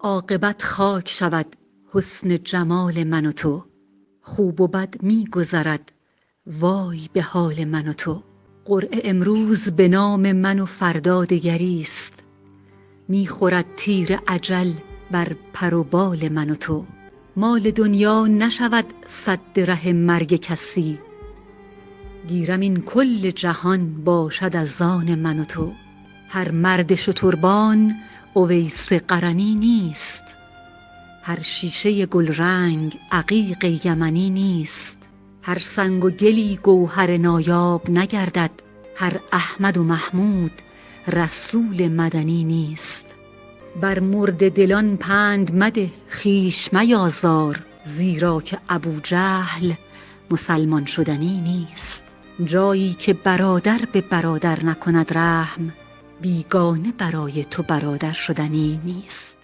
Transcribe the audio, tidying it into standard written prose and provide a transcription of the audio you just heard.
عاقبت خاک شود حسن جمال من و تو، خوب و بد می گذرد وای به حال من و تو. قرعه امروز به نام من و فردا دگریست، می خورد تیر اجل بر پر و بال من و تو. مال دنیا نشود سد ره مرگ کسی، گیرم این کل جهان باشد از آن من و تو. هر مرد شتربان اویس قرنی نیست، هر شیشه گلرنگ عقیق یمنی نیست. هر سنگ و گلی گوهر نایاب نگردد، هر احمد و محمود رسول مدنی نیست. بر مرده دلان پند مده خویش میازار، زیرا که ابوجهل مسلمان شدنی نیست. جایی که برادر به برادر نکند رحم، بیگانه برای تو برادر شدنی نیست.